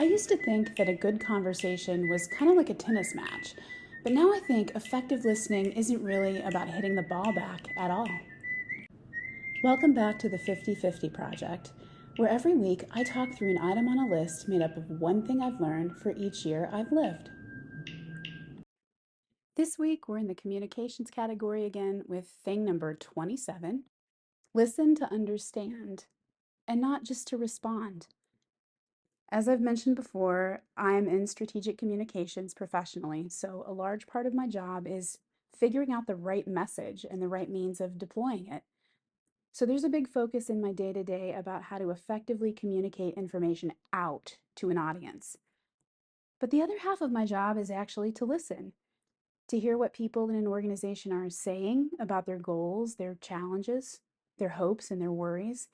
I used to think that a good conversation was kind of like a tennis match, but now I think effective listening isn't really about hitting the ball back at all. Welcome back to the 50/50 Project, where every week I talk through an item on a list made up of one thing I've learned for each year I've lived. This week we're in the communications category again with thing number 27: listen to understand, and not just to respond. As I've mentioned before, I'm in strategic communications professionally, so a large part of my job is figuring out the right message and the right means of deploying it. So there's a big focus in my day to day about how to effectively communicate information out to an audience. But the other half of my job is actually to listen, to hear what people in an organization are saying about their goals, their challenges, their hopes, and their worries.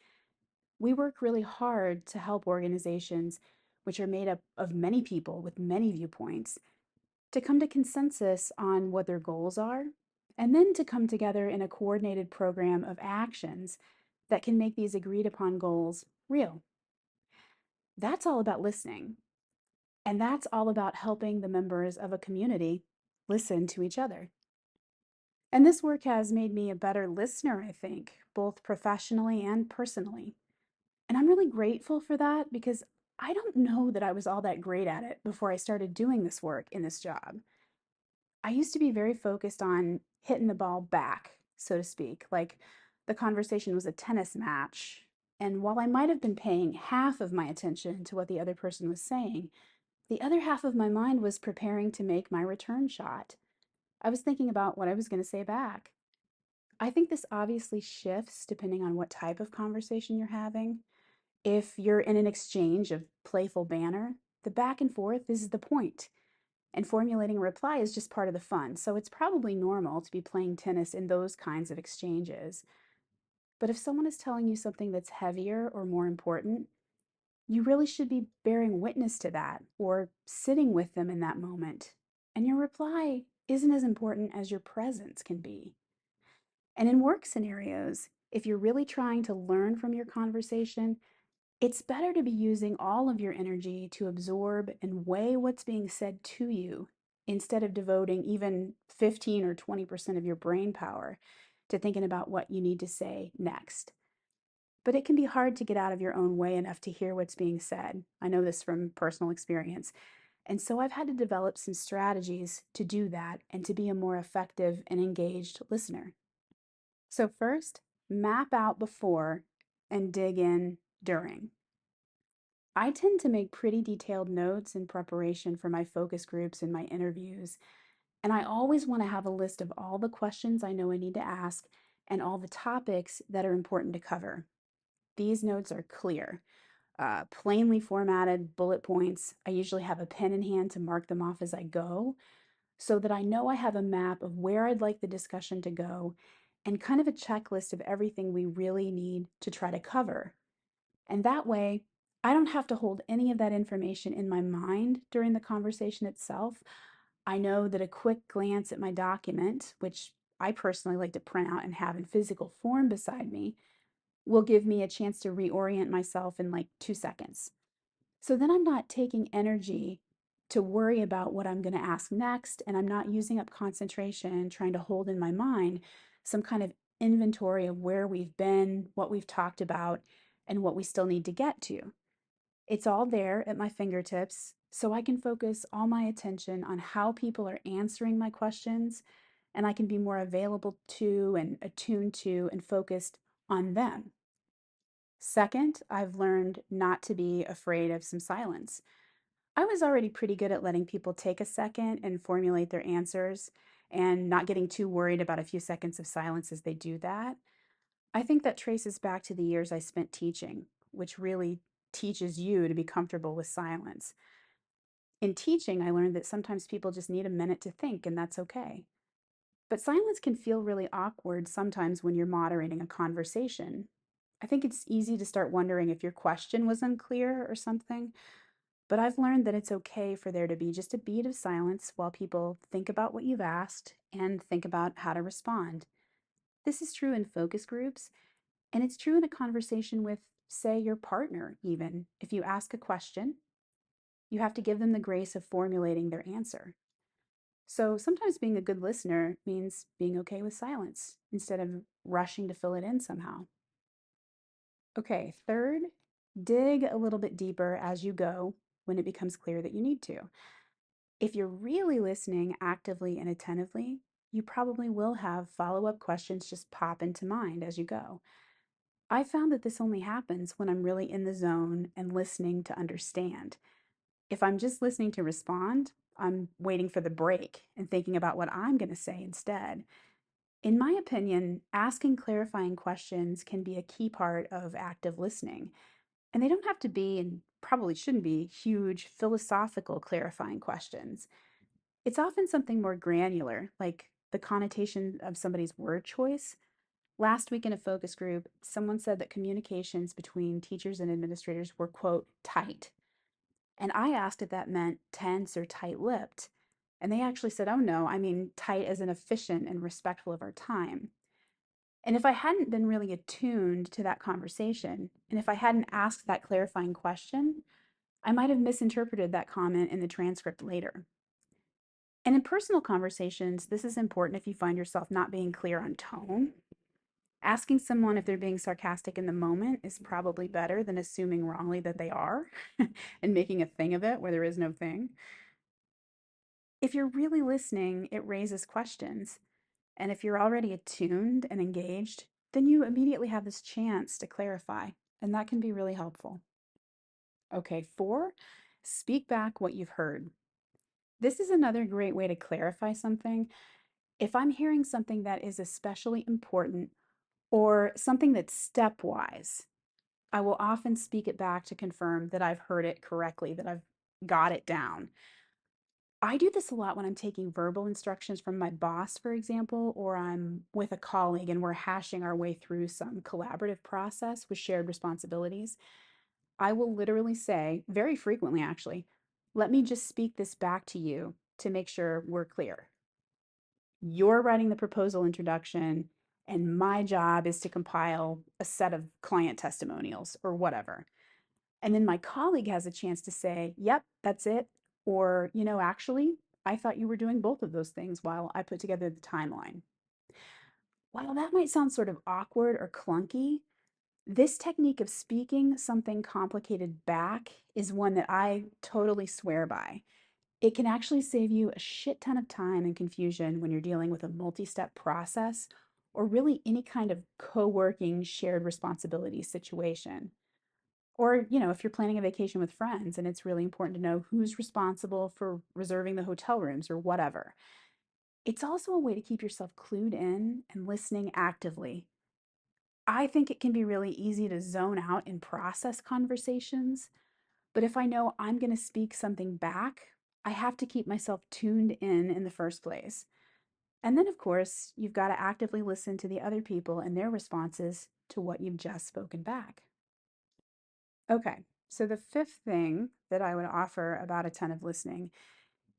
We work really hard to help organizations, which are made up of many people with many viewpoints, to come to consensus on what their goals are, and then to come together in a coordinated program of actions that can make these agreed upon goals real. That's all about listening. And that's all about helping the members of a community listen to each other. And this work has made me a better listener, I think, both professionally and personally. And I'm really grateful for that because I don't know that I was all that great at it before I started doing this work in this job. I used to be very focused on hitting the ball back, so to speak, like the conversation was a tennis match. And while I might have been paying half of my attention to what the other person was saying, the other half of my mind was preparing to make my return shot. I was thinking about what I was going to say back. I think this obviously shifts depending on what type of conversation you're having. If you're in an exchange of playful banter, the back and forth is the point, and formulating a reply is just part of the fun. So it's probably normal to be playing tennis in those kinds of exchanges. But if someone is telling you something that's heavier or more important, you really should be bearing witness to that or sitting with them in that moment. And your reply isn't as important as your presence can be. And in work scenarios, if you're really trying to learn from your conversation, it's better to be using all of your energy to absorb and weigh what's being said to you instead of devoting even 15 or 20% of your brain power to thinking about what you need to say next. But it can be hard to get out of your own way enough to hear what's being said. I know this from personal experience. And so I've had to develop some strategies to do that and to be a more effective and engaged listener. So, first, map out before and dig in during. I tend to make pretty detailed notes in preparation for my focus groups and my interviews, and I always want to have a list of all the questions I know I need to ask and all the topics that are important to cover. These notes are clear, plainly formatted bullet points. I usually have a pen in hand to mark them off as I go so that I know I have a map of where I'd like the discussion to go and kind of a checklist of everything we really need to try to cover. And that way, I don't have to hold any of that information in my mind during the conversation itself. I know that a quick glance at my document, which I personally like to print out and have in physical form beside me, will give me a chance to reorient myself in like 2 seconds. So then I'm not taking energy to worry about what I'm going to ask next, and I'm not using up concentration trying to hold in my mind some kind of inventory of where we've been, what we've talked about, and what we still need to get to. It's all there at my fingertips, so I can focus all my attention on how people are answering my questions, and I can be more available to and attuned to and focused on them. Second, I've learned not to be afraid of some silence. I was already pretty good at letting people take a second and formulate their answers and not getting too worried about a few seconds of silence as they do that. I think that traces back to the years I spent teaching, which really teaches you to be comfortable with silence. In teaching, I learned that sometimes people just need a minute to think, and that's okay. But silence can feel really awkward sometimes when you're moderating a conversation. I think it's easy to start wondering if your question was unclear or something, but I've learned that it's okay for there to be just a beat of silence while people think about what you've asked and think about how to respond. This is true in focus groups, and it's true in a conversation with, say, your partner, even. If you ask a question, You have to give them the grace of formulating their answer. So sometimes being a good listener means being okay with silence instead of rushing to fill it in somehow. Okay, third, dig a little bit deeper as you go when it becomes clear that you need to. If you're really listening actively and attentively, you probably will have follow up questions just pop into mind as you go. I found that this only happens when I'm really in the zone and listening to understand. If I'm just listening to respond, I'm waiting for the break and thinking about what I'm going to say instead. In my opinion, asking clarifying questions can be a key part of active listening. And they don't have to be, and probably shouldn't be, huge philosophical clarifying questions. It's often something more granular, like the connotation of somebody's word choice. Last week in a focus group, someone said that communications between teachers and administrators were, quote, tight. And I asked if that meant tense or tight lipped. And they actually said, oh no, I mean tight as in efficient and respectful of our time. And if I hadn't been really attuned to that conversation, and if I hadn't asked that clarifying question, I might have misinterpreted that comment in the transcript later. And in personal conversations, this is important if you find yourself not being clear on tone. Asking someone if they're being sarcastic in the moment is probably better than assuming wrongly that they are and making a thing of it where there is no thing. If you're really listening, it raises questions. And if you're already attuned and engaged, then you immediately have this chance to clarify, and that can be really helpful. Okay, four, speak back what you've heard. This is another great way to clarify something. If I'm hearing something that is especially important or something that's stepwise, I will often speak it back to confirm that I've heard it correctly, that I've got it down. I do this a lot when I'm taking verbal instructions from my boss, for example, or I'm with a colleague and we're hashing our way through some collaborative process with shared responsibilities. I will literally say, very frequently actually, let me just speak this back to you to make sure we're clear. You're writing the proposal introduction, and my job is to compile a set of client testimonials or whatever. And then my colleague has a chance to say, yep, that's it. Or, actually, I thought you were doing both of those things while I put together the timeline. While that might sound sort of awkward or clunky, this technique of speaking something complicated back is one that I totally swear by. It can actually save you a shit ton of time and confusion when you're dealing with a multi step process or really any kind of co working shared responsibility situation. Or, if you're planning a vacation with friends and it's really important to know who's responsible for reserving the hotel rooms or whatever. It's also a way to keep yourself clued in and listening actively. I think it can be really easy to zone out in process conversations, but if I know I'm going to speak something back, I have to keep myself tuned in the first place. And then, of course, you've got to actively listen to the other people and their responses to what you've just spoken back. Okay, so the fifth thing that I would offer about attentive listening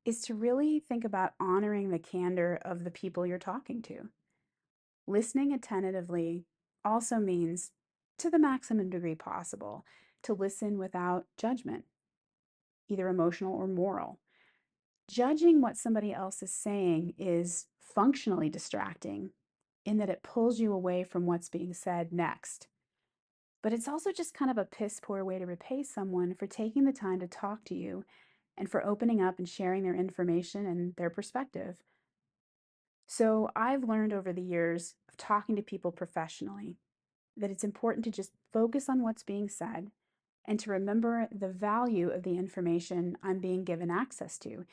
is to really think about honoring the candor of the people you're talking to. Listening attentively also means, to the maximum degree possible, to listen without judgment, either emotional or moral. Judging what somebody else is saying is functionally distracting in that it pulls you away from what's being said next. But it's also just kind of a piss poor way to repay someone for taking the time to talk to you and for opening up and sharing their information and their perspective. So I've learned over the years of talking to people professionally that it's important to just focus on what's being said and to remember the value of the information I'm being given access to,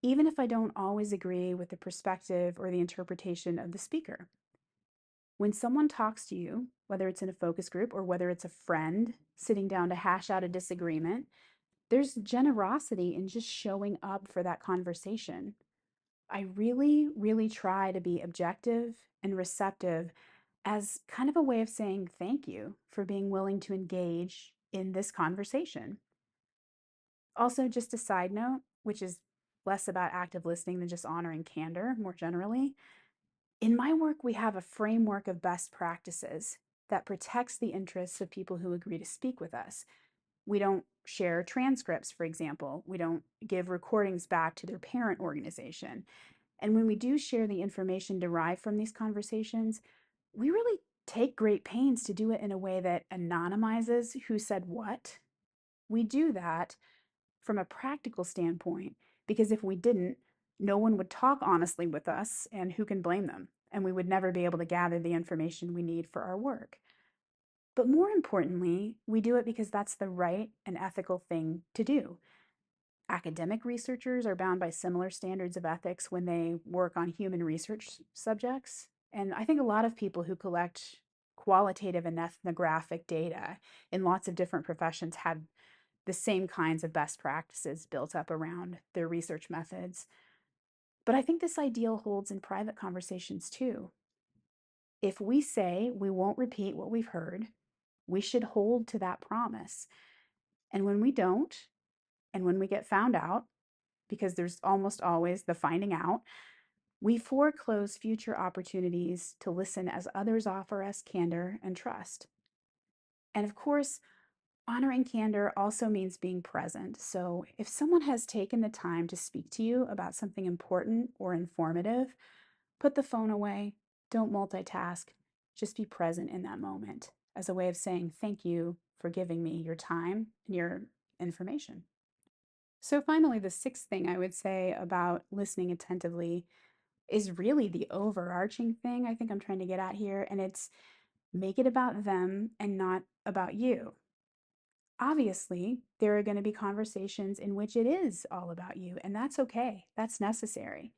even if I don't always agree with the perspective or the interpretation of the speaker. When someone talks to you, whether it's in a focus group or whether it's a friend sitting down to hash out a disagreement, there's generosity in just showing up for that conversation. I really, really try to be objective and receptive as kind of a way of saying thank you for being willing to engage in this conversation. Also, just a side note, which is less about active listening than just honoring candor more generally. In my work, we have a framework of best practices that protects the interests of people who agree to speak with us. We don't share transcripts, for example. We don't give recordings back to their parent organization. And when we do share the information derived from these conversations, we really take great pains to do it in a way that anonymizes who said what. We do that from a practical standpoint because if we didn't, no one would talk honestly with us, and who can blame them? And we would never be able to gather the information we need for our work. But more importantly, we do it because that's the right and ethical thing to do. Academic researchers are bound by similar standards of ethics when they work on human research subjects. And I think a lot of people who collect qualitative and ethnographic data in lots of different professions have the same kinds of best practices built up around their research methods. But I think this ideal holds in private conversations too. If we say we won't repeat what we've heard, we should hold to that promise. And when we don't, and when we get found out, because there's almost always the finding out, we foreclose future opportunities to listen as others offer us candor and trust. And of course, honoring candor also means being present. So if someone has taken the time to speak to you about something important or informative, put the phone away, don't multitask, just be present in that moment as a way of saying thank you for giving me your time and your information. So, finally, the sixth thing I would say about listening attentively is really the overarching thing I think I'm trying to get at here, and it's make it about them and not about you. Obviously, there are going to be conversations in which it is all about you, and that's okay, that's necessary.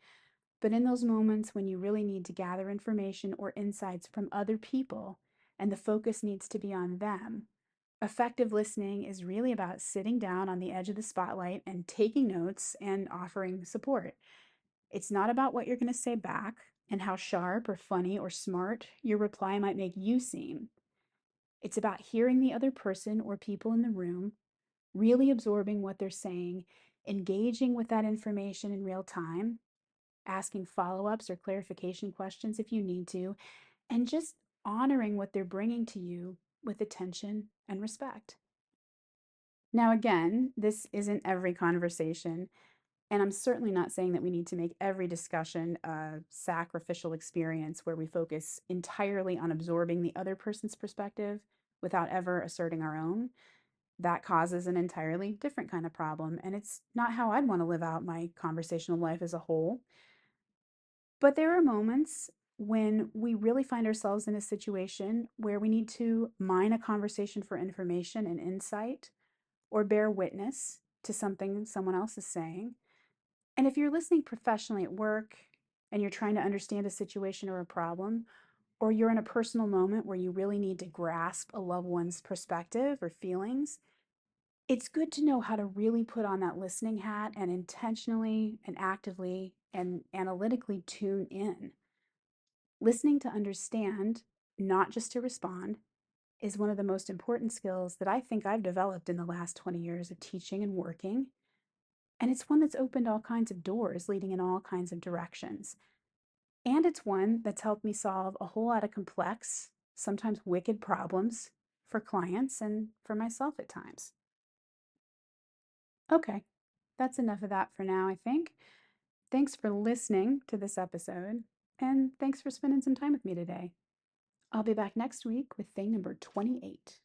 But in those moments when you really need to gather information or insights from other people and the focus needs to be on them, effective listening is really about sitting down on the edge of the spotlight and taking notes and offering support. It's not about what you're going to say back and how sharp or funny or smart your reply might make you seem. It's about hearing the other person or people in the room, really absorbing what they're saying, engaging with that information in real time, asking follow ups or clarification questions if you need to, and just honoring what they're bringing to you with attention and respect. Now, again, this isn't every conversation, and I'm certainly not saying that we need to make every discussion a sacrificial experience where we focus entirely on absorbing the other person's perspective without ever asserting our own. That causes an entirely different kind of problem, and it's not how I'd want to live out my conversational life as a whole. But there are moments when we really find ourselves in a situation where we need to mine a conversation for information and insight or bear witness to something someone else is saying. And if you're listening professionally at work and you're trying to understand a situation or a problem, or you're in a personal moment where you really need to grasp a loved one's perspective or feelings, it's good to know how to really put on that listening hat and intentionally and actively and analytically tune in. Listening to understand, not just to respond, is one of the most important skills that I think I've developed in the last 20 years of teaching and working. And it's one that's opened all kinds of doors leading in all kinds of directions. And it's one that's helped me solve a whole lot of complex, sometimes wicked problems for clients and for myself at times. Okay, that's enough of that for now, I think. Thanks for listening to this episode, and thanks for spending some time with me today. I'll be back next week with thing number 28.